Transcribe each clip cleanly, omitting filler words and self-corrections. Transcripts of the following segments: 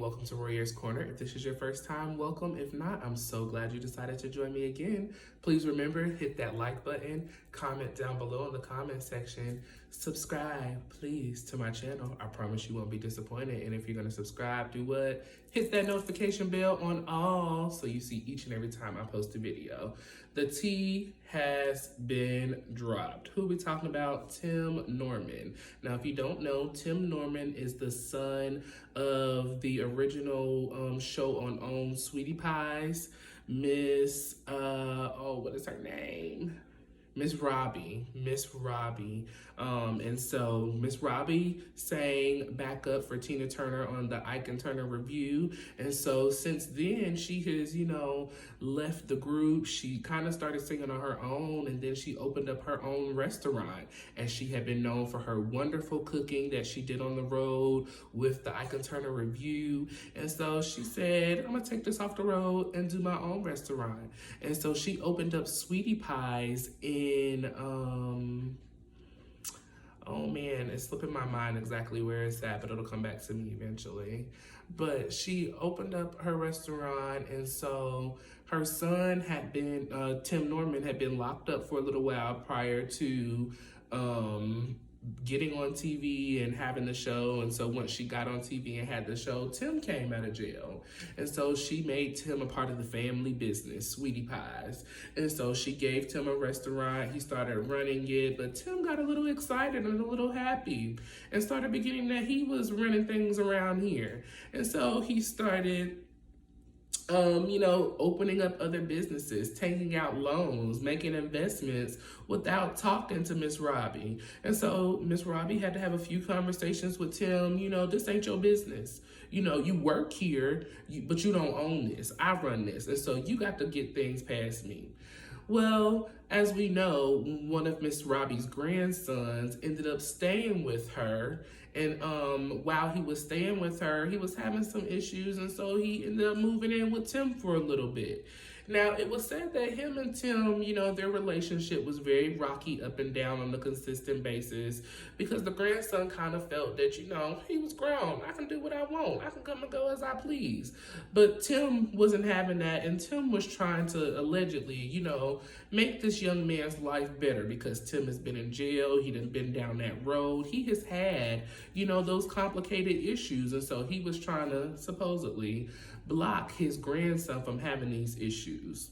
welcome to Warriors Corner. If this is your first time, welcome. If not, I'm so glad you decided to join me again. Please remember, hit that like button, comment down below in the comment section, subscribe, please, to my channel. I promise you won't be disappointed. And if you're gonna subscribe, do what? Hit that notification bell on all so you see each and every time I post a video. The tea has been dropped. Who are we talking about? Tim Norman. Now, if you don't know, Tim Norman is the son of the original show on OWN, Sweetie Pies, Miss, what is her name? Miss Robbie. And so Miss Robbie sang backup for Tina Turner on the Ike and Turner Review. And so since then, she has, left the group. She kind of started singing on her own, and then she opened up her own restaurant. And she had been known for her wonderful cooking that she did on the road with the Ike and Turner Review. And so she said, I'm gonna take this off the road and do my own restaurant. And so she opened up Sweetie Pies in oh man, it's slipping my mind exactly where it's at, but it'll come back to me eventually. But she opened up her restaurant, and so her son had been, Tim Norman had been locked up for a little while prior to getting on TV and having the show. And so once she got on TV and had the show, Tim came out of jail. And so she made Tim a part of the family business, Sweetie Pies. And so she gave Tim a restaurant. He started running it, but Tim got a little excited and a little happy and started beginning that he was running things around here. And so he started opening up other businesses, taking out loans, making investments without talking to Miss Robbie. And so Miss Robbie had to have a few conversations with Tim. This ain't your business. You work here, but you don't own this. I run this. And so you got to get things past me. Well, as we know, one of Miss Robbie's grandsons ended up staying with her. And while he was staying with her, he was having some issues. And so he ended up moving in with Tim for a little bit. Now, it was said that him and Tim, their relationship was very rocky up and down on a consistent basis because the grandson kind of felt that, he was grown. I can do what I want. I can come and go as I please. But Tim wasn't having that, and Tim was trying to allegedly, make this young man's life better because Tim has been in jail. He done been down that road. He has had, those complicated issues. And so he was trying to supposedly block his grandson from having these issues.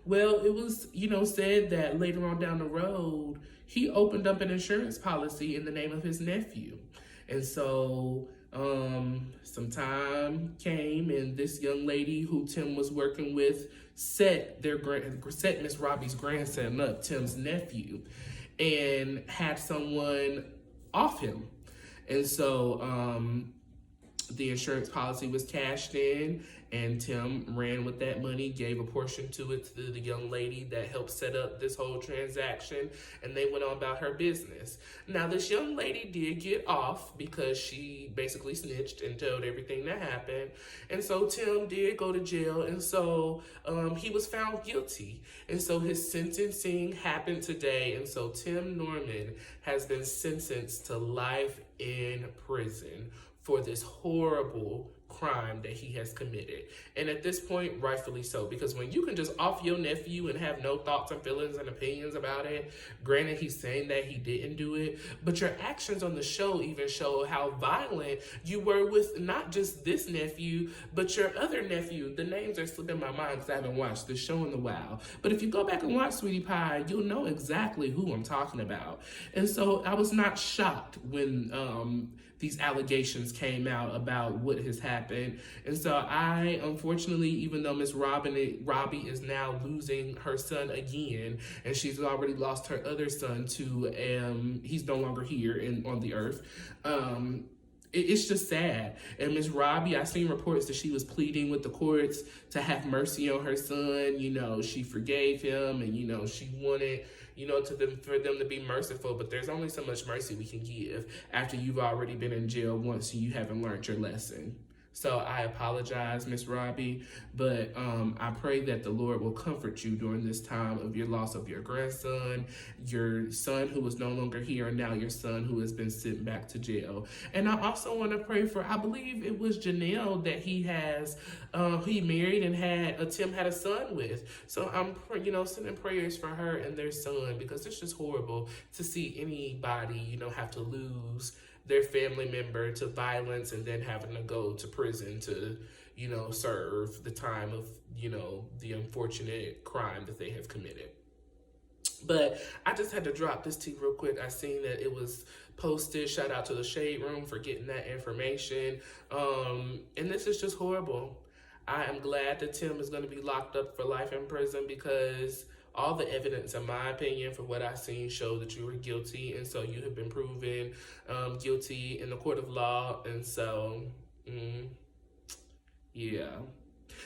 Well, it was, said that later on down the road, he opened up an insurance policy in the name of his nephew. And so some time came, and this young lady who Tim was working with set Miss Robbie's grandson up, Tim's nephew, and had someone off him. And so the insurance policy was cashed in, and Tim ran with that money, gave a portion to it to the young lady that helped set up this whole transaction, and they went on about her business. Now, this young lady did get off because she basically snitched and told everything that happened, and so Tim did go to jail, and so he was found guilty, and so his sentencing happened today, and so Tim Norman has been sentenced to life in prison for this horrible crime that he has committed. And at this point, rightfully so, because when you can just off your nephew and have no thoughts and feelings and opinions about it, granted he's saying that he didn't do it, but your actions on the show even show how violent you were with not just this nephew, but your other nephew. The names are slipping my mind because I haven't watched the show in a while. But if you go back and watch Sweetie Pie, you'll know exactly who I'm talking about. And so I was not shocked when these allegations came out about what has happened. And so I, unfortunately, even though Miss Robbie is now losing her son again, and she's already lost her other son to, he's no longer here on the earth, it's just sad. And Miss Robbie, I seen reports that she was pleading with the courts to have mercy on her son. She forgave him, and, she wanted, for them to be merciful. But there's only so much mercy we can give after you've already been in jail once and you haven't learned your lesson. So I apologize, Miss Robbie, but I pray that the Lord will comfort you during this time of your loss of your grandson, your son who is no longer here, and now your son who has been sent back to jail. And I also want to pray for, I believe it was Janelle that he married and Tim had a son with. So I'm, sending prayers for her and their son, because it's just horrible to see anybody, have to lose their family member to violence and then having to go to prison to, serve the time of, the unfortunate crime that they have committed. But I just had to drop this tea real quick. I seen that it was posted. Shout out to the Shade Room for getting that information. And this is just horrible. I am glad that Tim is going to be locked up for life in prison, because all the evidence, in my opinion, for what I've seen, show that you were guilty. And so you have been proven guilty in the court of law. And so, yeah.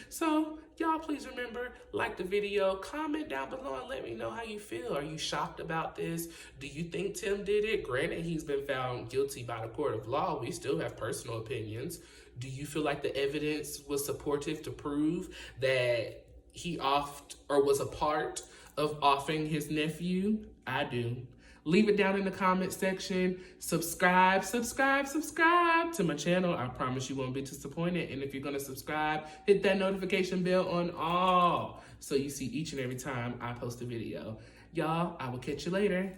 So, y'all, please remember, like the video, comment down below and let me know how you feel. Are you shocked about this? Do you think Tim did it? Granted, he's been found guilty by the court of law. We still have personal opinions. Do you feel like the evidence was supportive to prove that he was a part of offing his nephew? I do. Leave it down in the comment section. Subscribe to my channel. I promise you won't be disappointed. And if you're going to subscribe, hit that notification bell on all, so you see each and every time I post a video. Y'all, I will catch you later.